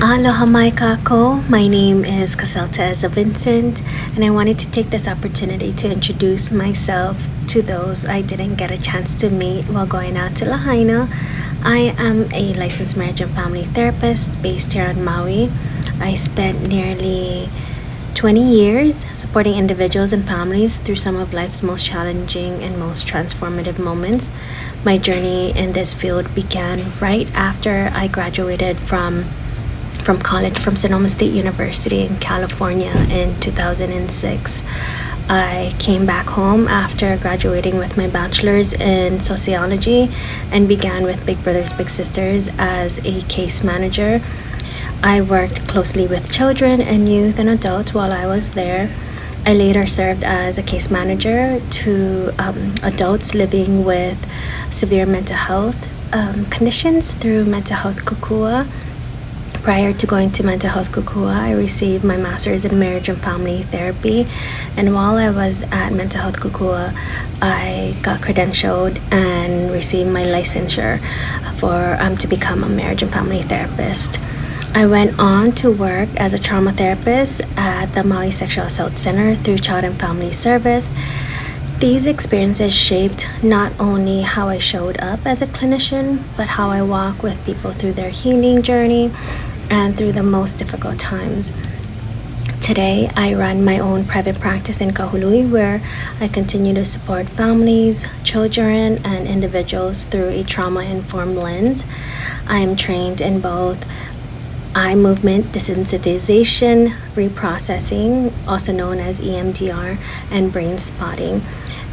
Aloha mai kako. My name is Caselta Eza Vincent, and I wanted to take this opportunity to introduce myself to those I didn't get a chance to meet while going out to Lahaina. I am a licensed marriage and family therapist based here on Maui. I spent nearly 20 years supporting individuals and families through some of life's most challenging and most transformative moments. My journey in this field began right after I graduated from college from Sonoma State University in California in 2006. I came back home after graduating with my bachelor's in sociology and began with Big Brothers Big Sisters as a case manager. I worked closely with children and youth and adults while I was there. I later served as a case manager to adults living with severe mental health conditions through Mental Health Kukua. Prior to going to Mental Health Kukua, I received my master's in marriage and family therapy. And while I was at Mental Health Kukua, I got credentialed and received my licensure for to become a marriage and family therapist. I went on to work as a trauma therapist at the Maui Sexual Assault Center through Child and Family Service. These experiences shaped not only how I showed up as a clinician, but how I walk with people through their healing journey and through the most difficult times. Today, I run my own private practice in Kahului where I continue to support families, children, and individuals through a trauma-informed lens. I am trained in both eye movement desensitization, reprocessing, also known as EMDR, and brain spotting.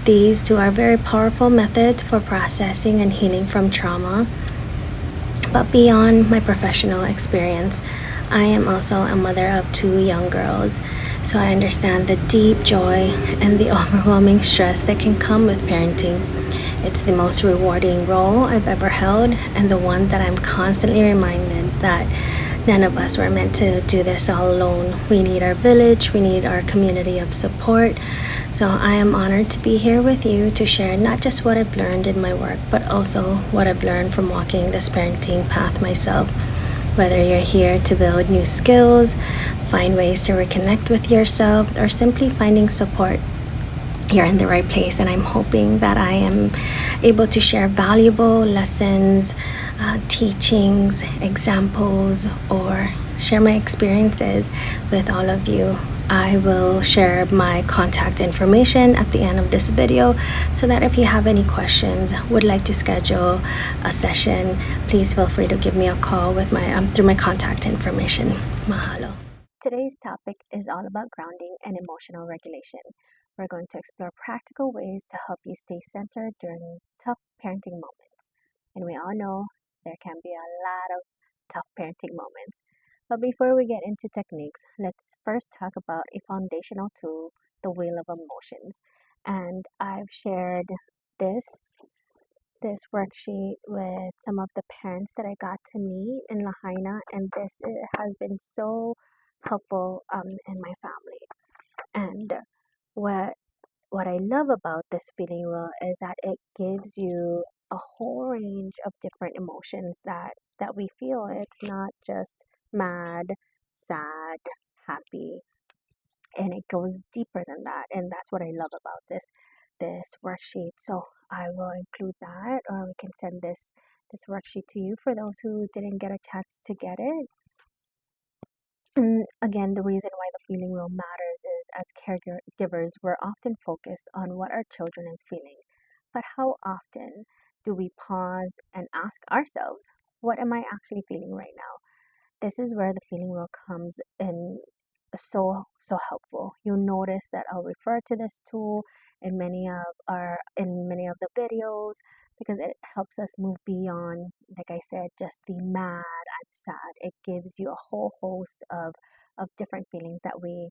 These two are very powerful methods for processing and healing from trauma. But beyond my professional experience, I am also a mother of two young girls, so I understand the deep joy and the overwhelming stress that can come with parenting. It's the most rewarding role I've ever held, and the one that I'm constantly reminded that none of us were meant to do this all alone. We need our village, we need our community of support. So I am honored to be here with you to share not just what I've learned in my work, but also what I've learned from walking this parenting path myself. Whether you're here to build new skills, find ways to reconnect with yourselves, or simply finding support, you're in the right place. And I'm hoping that I am able to share valuable lessons, teachings, examples, or share my experiences with all of you. I will share my contact information at the end of this video so that if you have any questions, would like to schedule a session, please feel free to give me a call with my through my contact information. Mahalo. Today's topic is all about grounding and emotional regulation. We're going to explore practical ways to help you stay centered during tough parenting moments. And we all know there can be a lot of tough parenting moments. But before we get into techniques, let's first talk about a foundational tool, the wheel of emotions. And I've shared this this worksheet with some of the parents that I got to meet in Lahaina, and this has been so helpful in my family. And what what I love about this feeling wheel is that it gives you a whole range of different emotions that we feel. It's not just mad, sad, happy, and it goes deeper than that. And that's what I love about this worksheet. So I will include that, or we can send this worksheet to you for those who didn't get a chance to get it. Again, the reason why the feeling wheel matters is as caregivers, we're often focused on what our children is feeling. But how often do we pause and ask ourselves, what am I actually feeling right now? This is where the feeling wheel comes in so helpful. You'll notice that I'll refer to this tool in many of the videos because it helps us move beyond, like I said, just the mad, I'm sad. It gives you a whole host of different feelings that we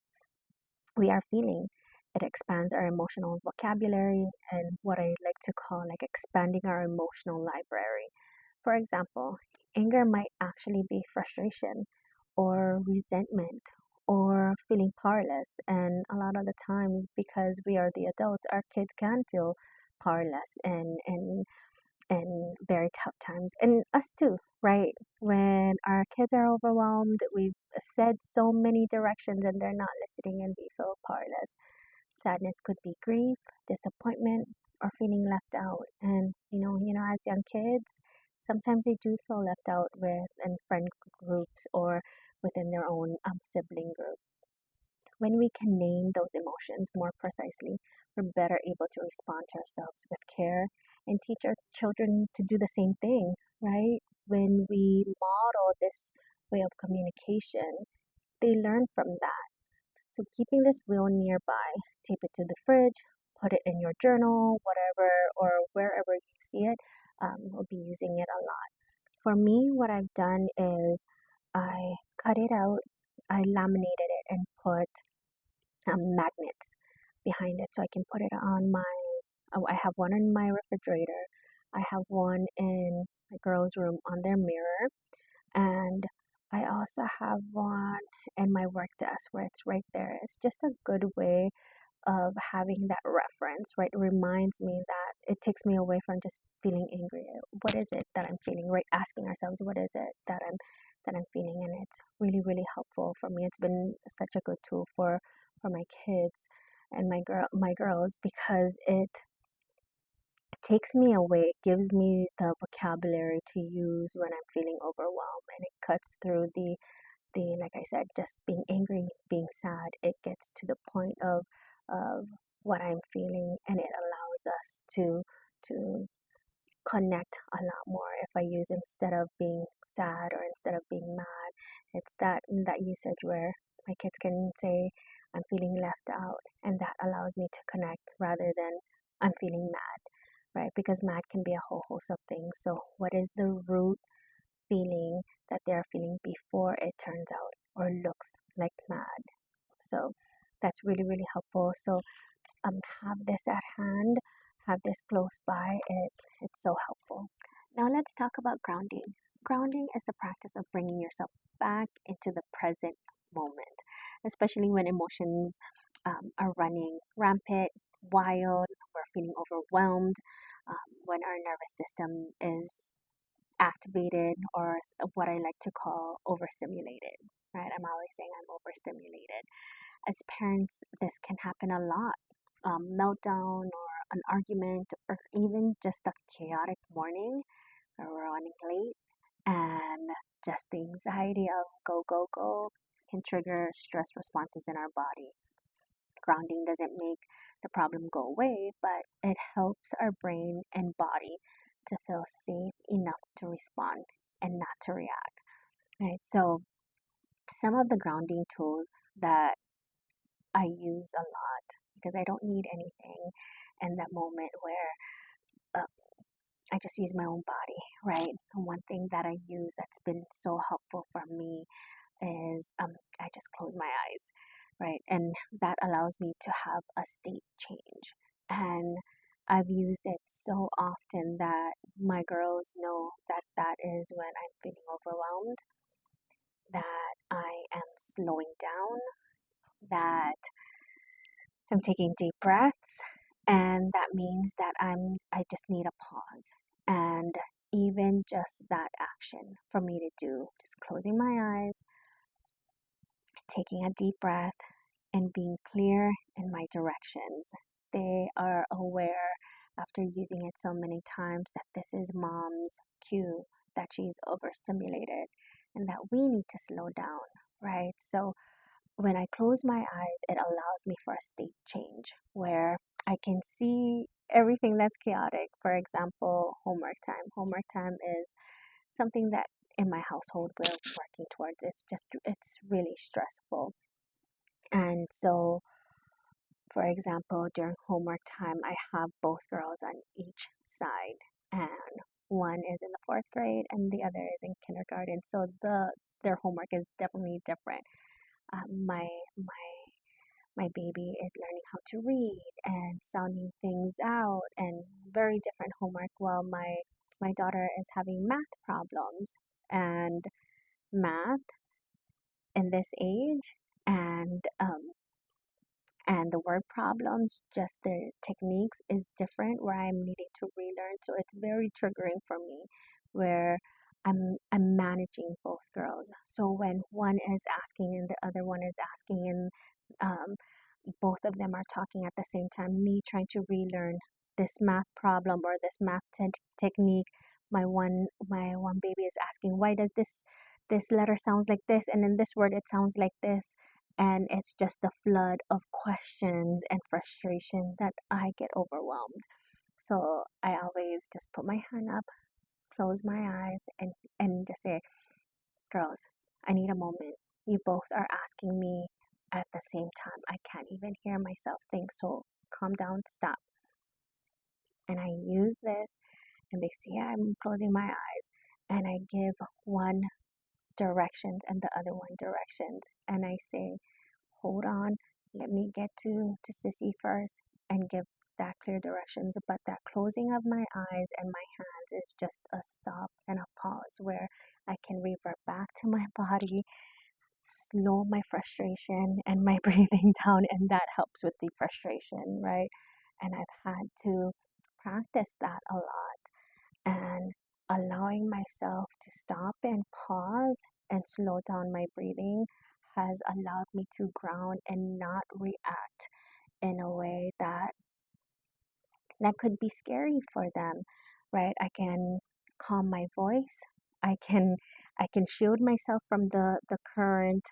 are feeling. It expands our emotional vocabulary and what I like to call like expanding our emotional library. For example, anger might actually be frustration or resentment or feeling powerless. And a lot of the times, because we are the adults, our kids can feel powerless in very tough times, and us too, right? When our kids are overwhelmed, we've said so many directions and they're not listening and we feel powerless. Sadness could be grief, disappointment, or feeling left out. And as young kids, sometimes they do feel left out in friend groups or within their own sibling group. When we can name those emotions more precisely, we're better able to respond to ourselves with care and teach our children to do the same thing, right? When we model this way of communication, they learn from that. So keeping this wheel nearby, tape it to the fridge, put it in your journal, whatever, or wherever you see it, we'll be using it a lot. For me, what I've done is I cut it out, I laminated it and put magnets behind it so I can put it on I have one in my refrigerator. I have one in my girls' room on their mirror. And I also have one in my work desk where it's right there. It's just a good way of having that reference, right? It reminds me that it takes me away from just feeling angry. What is it that I'm feeling, right? Asking ourselves, what is it that I'm feeling? And it's really, really helpful for me. It's been such a good tool for my kids and my girls because it takes me away. It gives me the vocabulary to use when I'm feeling overwhelmed, and it cuts through the like I said, just being angry, being sad. It gets to the point of what I'm feeling, and it allows us to connect a lot more. If I use instead of being sad or instead of being mad, it's that usage where my kids can say I'm feeling left out, and that allows me to connect rather than I'm feeling mad, right? Because mad can be a whole host of things. So what is the root feeling that they're feeling before it turns out or looks like mad? So that's really, really helpful. So have this at hand, have this close by. It's so helpful. Now let's talk about grounding. Grounding is the practice of bringing yourself back into the present moment, especially when emotions are running rampant, wild, we're feeling overwhelmed, when our nervous system is activated or what I like to call overstimulated, right? I'm always saying I'm overstimulated. As parents, this can happen a lot. Meltdown or an argument or even just a chaotic morning where we're running late and just the anxiety of go, go, go can trigger stress responses in our body. Grounding doesn't make the problem go away, but it helps our brain and body to feel safe enough to respond and not to react. Right? So some of the grounding tools that I use a lot because I don't need anything in that moment where uh, I just use my own body, right? And one thing that I use that's been so helpful for me is I just close my eyes, right? And that allows me to have a state change. And I've used it so often that my girls know that that is when I'm feeling overwhelmed, that I am slowing down, that I'm taking deep breaths, and that means that I just need a pause. And even just that action for me to do, just closing my eyes, taking a deep breath, and being clear in my directions. They are aware after using it so many times that this is mom's cue that she's overstimulated and that we need to slow down, right? So when I close my eyes, it allows me for a state change where I can see everything that's chaotic. For example, homework time. Homework time is something that in my household we're working towards. It's really stressful. And so, for example, during homework time, I have both girls on each side, and one is in the fourth grade and the other is in kindergarten. So their homework is definitely different. My baby is learning how to read and sounding things out and very different homework while my daughter is having math problems and math in this age and and the word problems, just the techniques is different where I'm needing to relearn. So it's very triggering for me where I'm managing both girls. So when one is asking and the other one is asking and both of them are talking at the same time, me trying to relearn this math problem or this math technique. My one baby is asking, why does this letter sounds like this, and in this word it sounds like this, and it's just a flood of questions and frustration that I get overwhelmed. So I always just put my hand up, close my eyes, and just say, girls, I need a moment. You both are asking me at the same time. I can't even hear myself think, so calm down, stop. And I use this, and they see I'm closing my eyes, and I give one directions and the other one directions. And I say, hold on, let me get to Sissy first and give that clear directions. But that closing of my eyes and my hands is just a stop and a pause where I can revert back to my body, slow my frustration and my breathing down, and that helps with the frustration, right? And I've had to practice that a lot, and allowing myself to stop and pause and slow down my breathing has allowed me to ground and not react in a way that could be scary for them, right? I can calm my voice. I can shield myself from the current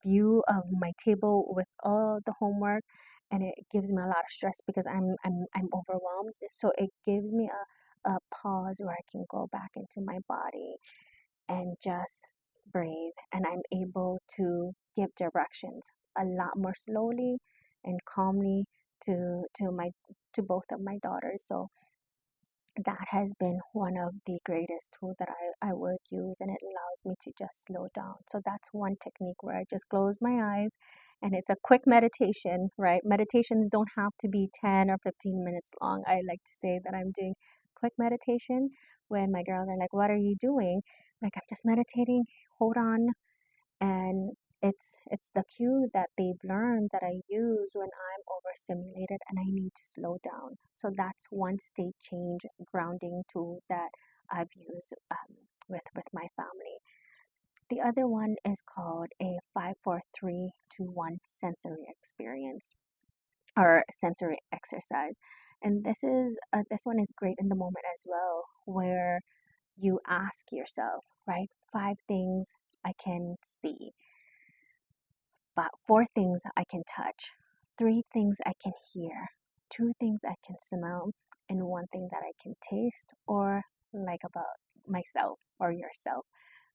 view of my table with all the homework, and it gives me a lot of stress because I'm overwhelmed. So it gives me a pause where I can go back into my body and just breathe, and I'm able to give directions a lot more slowly and calmly to both of my daughters. So that has been one of the greatest tools that I would use, and it allows me to just slow down. So that's one technique where I just close my eyes, and it's a quick meditation, right? Meditations don't have to be 10 or 15 minutes long. I like to say that I'm doing quick meditation. When my girls are like, what are you doing? Like, I'm just meditating, hold on. And it's the cue that they've learned that I use when I'm overstimulated and I need to slow down. So that's one state change grounding tool that I've used with my family. The other one is called a 5 4 3 2 1 sensory experience or sensory exercise, and this one is great in the moment as well, where you ask yourself, right, 5 things I can see, but 4 things I can touch, 3 things I can hear, 2 things I can smell, and 1 thing that I can taste or like about myself or yourself,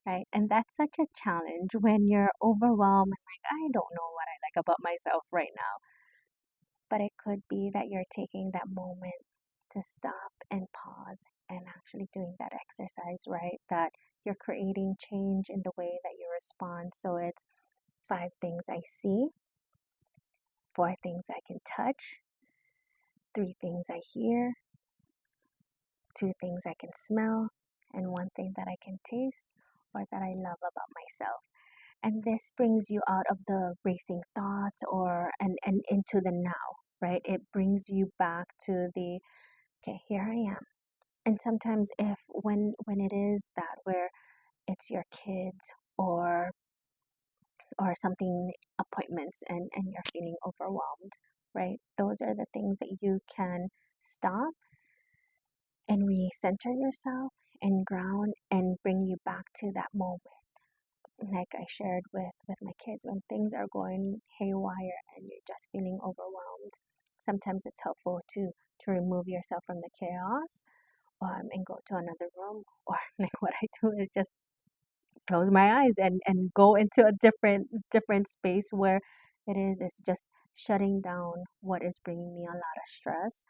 right? And that's such a challenge when you're overwhelmed and like, I don't know what I like about myself right now. But it could be that you're taking that moment to stop and pause and actually doing that exercise, right? That you're creating change in the way that you respond. So it's 5 things I see, 4 things I can touch, 3 things I hear, 2 things I can smell, and 1 thing that I can taste or that I love about myself. And this brings you out of the racing thoughts and into the now, right? It brings you back to the, okay, here I am. And sometimes if when it is that where it's your kids or something, appointments, and you're feeling overwhelmed, right? Those are the things that you can stop and recenter yourself and ground and bring you back to that moment. Like I shared with my kids, when things are going haywire and you're just feeling overwhelmed, sometimes it's helpful to remove yourself from the chaos, and go to another room, or like what I do is just close my eyes and go into a different space where it's just shutting down what is bringing me a lot of stress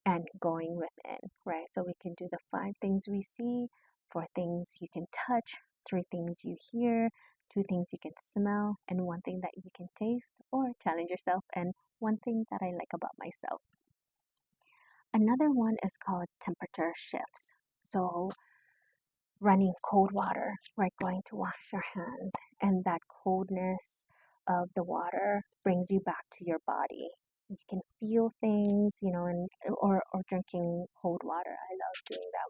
and going within, right? So we can do the 5 things we see, 4 things you can touch, 3 things you hear, 2 things you can smell, and 1 thing that you can taste or challenge yourself, and 1 thing that I like about myself. Another one is called temperature shifts. So running cold water, right? Going to wash your hands, and that coldness of the water brings you back to your body. You can feel things, and or drinking cold water. I love doing that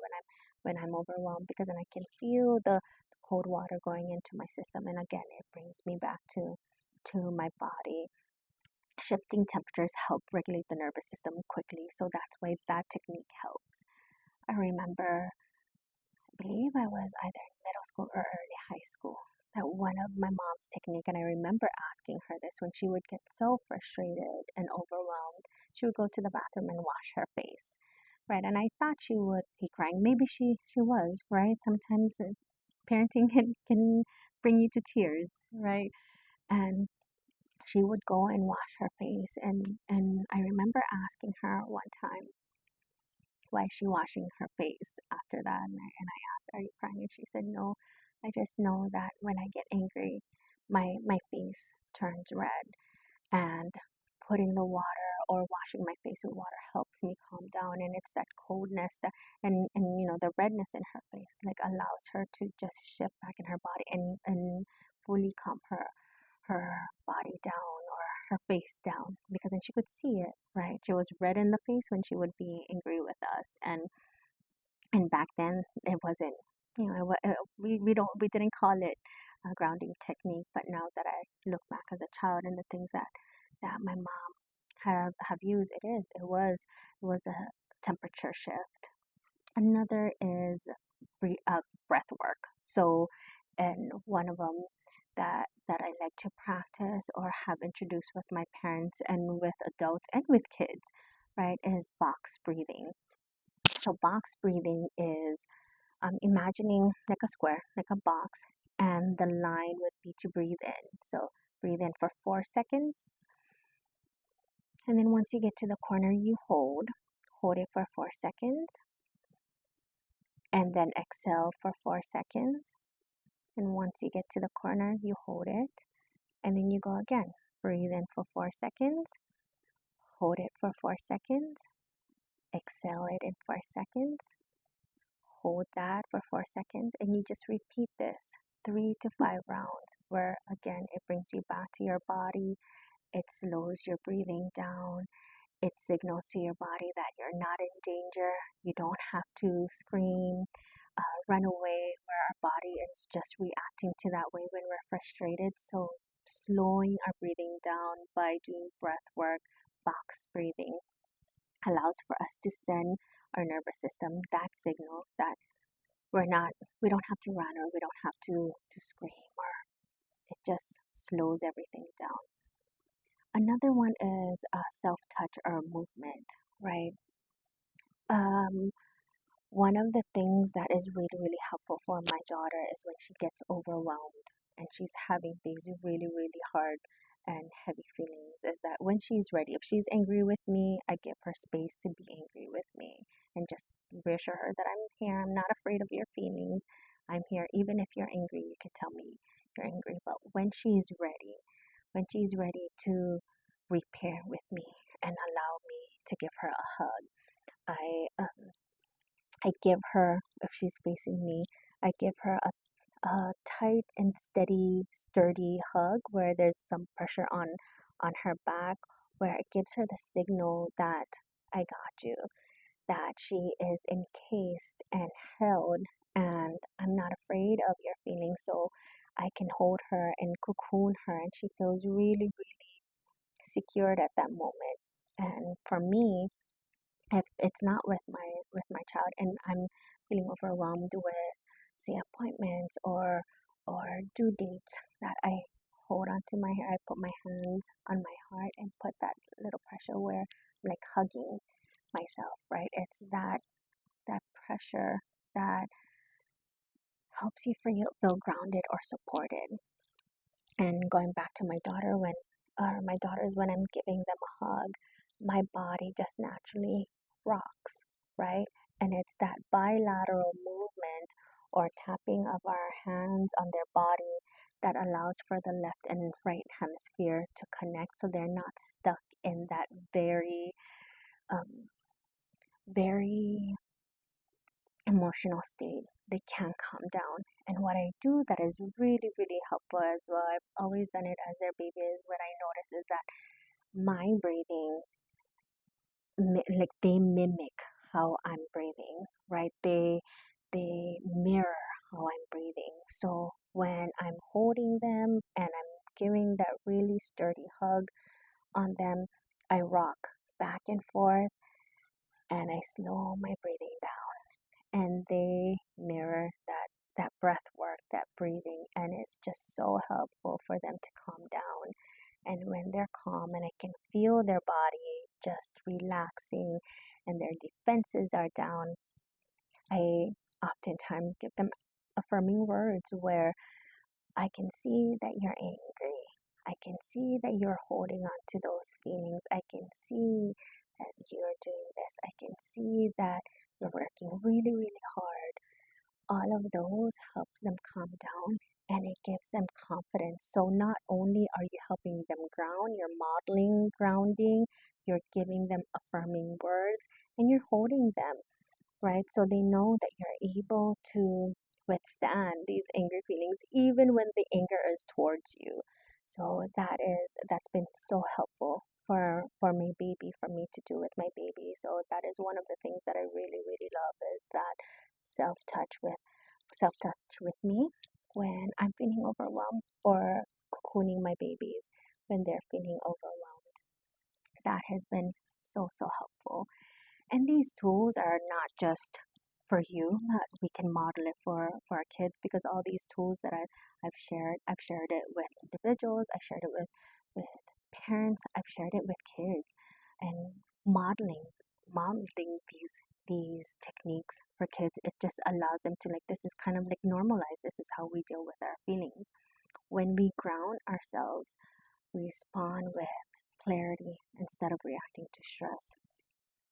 when I'm overwhelmed, because then I can feel the cold water going into my system, and again, it brings me back to my body. Shifting temperatures help regulate the nervous system quickly, so that's why that technique helps. I remember, I believe I was either in middle school or early high school, that one of my mom's technique, and I remember asking her this when she would get so frustrated and overwhelmed. She would go to the bathroom and wash her face, right? And I thought she would be crying. Maybe she was, right? Sometimes parenting can bring you to tears, right? And she would go and wash her face, and I remember asking her one time, why is she washing her face after that? And I asked, are you crying? And she said, no, I just know that when I get angry, my face turns red, and putting the water or washing my face with water helps me calm down. And it's that coldness that and the redness in her face like allows her to just shift back in her body and fully calm her body down, or her face down, because then she could see it, right? She was red in the face when she would be angry with us, and back then it wasn't, we didn't call it a grounding technique. But now that I look back as a child and the things that my mom have used, it was the temperature shift. Another is breath work. So, and one of them that I like to practice or have introduced with my parents and with adults and with kids, right, is box breathing. So box breathing is imagining like a square, like a box, and the line would be to breathe in. So breathe in for 4 seconds, and then once you get to the corner, you hold it for 4 seconds, and then exhale for 4 seconds. And once you get to the corner, you hold it, and then you go again. Breathe in for 4 seconds, hold it for 4 seconds, exhale it in 4 seconds, hold that for 4 seconds, and you just repeat this 3 to 5 rounds, where again it brings you back to your body, it slows your breathing down, it signals to your body that you're not in danger. You don't have to scream, run away, where our body is just reacting to that way when we're frustrated. So slowing our breathing down by doing breath work, box breathing, allows for us to send our nervous system that signal that we don't have to run, or we don't have to scream, or it just slows everything down. Another one is self-touch or movement, right? Um, One of the things that is really, really helpful for my daughter is when she gets overwhelmed and she's having these really, really hard and heavy feelings, is that when she's ready, if she's angry with me, I give her space to be angry with me and just reassure her that I'm here. I'm not afraid of your feelings. I'm here. Even if you're angry, you can tell me you're angry. But when she's ready to repair with me and allow me to give her a hug, I I give her, if she's facing me, I give her a tight and steady, sturdy hug where there's some pressure on her back, where it gives her the signal that I got you, that she is encased and held, and I'm not afraid of your feelings. So I can hold her and cocoon her, and she feels really, really secured at that moment. And for me, if it's not with my child and I'm feeling overwhelmed with, say, appointments or due dates, that I hold on to my hair, I put my hands on my heart and put that little pressure where I'm like hugging myself, right? It's that pressure that helps you feel grounded or supported. And going back to my daughters, when I'm giving them a hug, my body just naturally rocks, right? And it's that bilateral movement or tapping of our hands on their body that allows for the left and right hemisphere to connect, so they're not stuck in that very, very emotional state, they can't calm down. And what I do that is really, really helpful as well, I've always done it as their baby, is what I notice is that my breathing, like they mimic how I'm breathing, right? They mirror how I'm breathing. So when I'm holding them and I'm giving that really sturdy hug on them, I rock back and forth and I slow my breathing down, and they mirror that breath work, that breathing, and it's just so helpful for them to calm down. And when they're calm and I can feel their body just relaxing and their defenses are down, I oftentimes give them affirming words where I can see that you're angry. I can see that you're holding on to those feelings. I can see that you're doing this. I can see that you're working really, really hard. All of those helps them calm down and it gives them confidence. So not only are you helping them ground, you're modeling grounding, you're giving them affirming words, and you're holding them, right? So they know that you're able to withstand these angry feelings even when the anger is towards you. So that's been so helpful for my baby, for me to do with my baby. So that is one of the things that I really, really love, is that self touch with me when I'm feeling overwhelmed, or cocooning my babies when they're feeling overwhelmed. That has been so, so helpful. And these tools are not just for you, that we can model it for our kids, because all these tools that I've shared it with individuals, I've shared it with parents, I've shared it with kids, and modeling these techniques for kids, it just allows them to, like, this is kind of like normalized. This is how we deal with our feelings. When we ground ourselves, we respond with clarity instead of reacting to stress.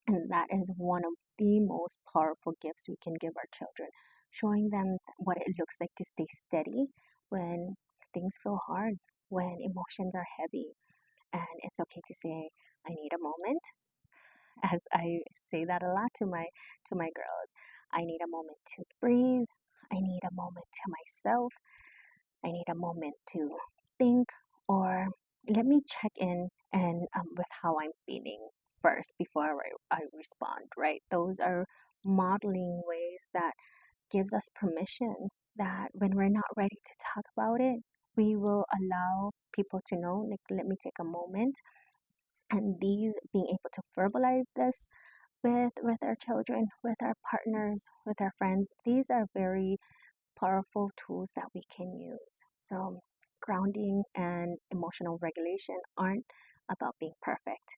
And that is one of the most powerful gifts we can give our children, showing them what it looks like to stay steady when things feel hard, when emotions are heavy. And it's okay to say, I need a moment, as I say that a lot to my girls. I need a moment to breathe. I need a moment to myself. I need a moment to think, or let me check in and with how I'm feeling first before I respond, right? Those are modeling ways that gives us permission that when we're not ready to talk about it, we will allow people to know, like, let me take a moment. And these, being able to verbalize this with our children, with our partners, with our friends, these are very powerful tools that we can use. So, grounding and emotional regulation aren't about being perfect,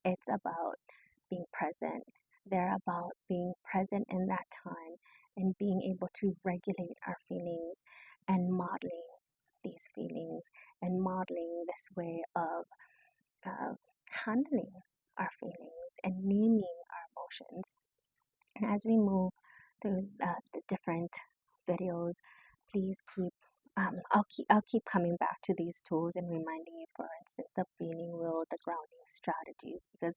it's about being present. They're about being present in that time and being able to regulate our feelings and modeling these feelings and modeling this way of handling our feelings and naming our emotions. And as we move through the different videos, please I'll keep coming back to these tools and reminding you, for instance, the feeling wheel, the grounding strategies, because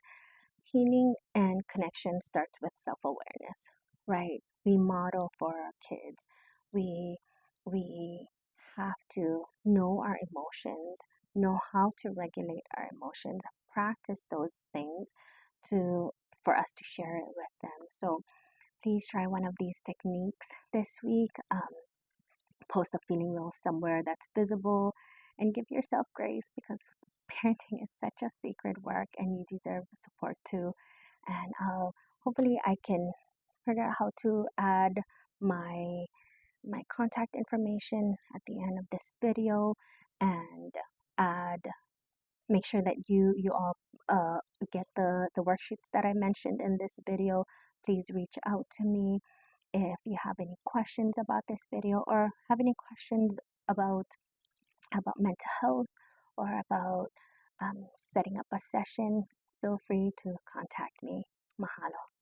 healing and connection starts with self-awareness, right? We model for our kids. We we have to know our emotions, know how to regulate our emotions, practice those things to for us to share it with them. So please try one of these techniques this week. Post a feeling wheel somewhere that's visible, and give yourself grace, because parenting is such a sacred work and you deserve support too. And hopefully I can figure out how to add my contact information at the end of this video, and add make sure that you all get the worksheets that I mentioned in this video. Please reach out to me if you have any questions about this video, or have any questions about mental health, or about setting up a session. Feel free to contact me. Mahalo.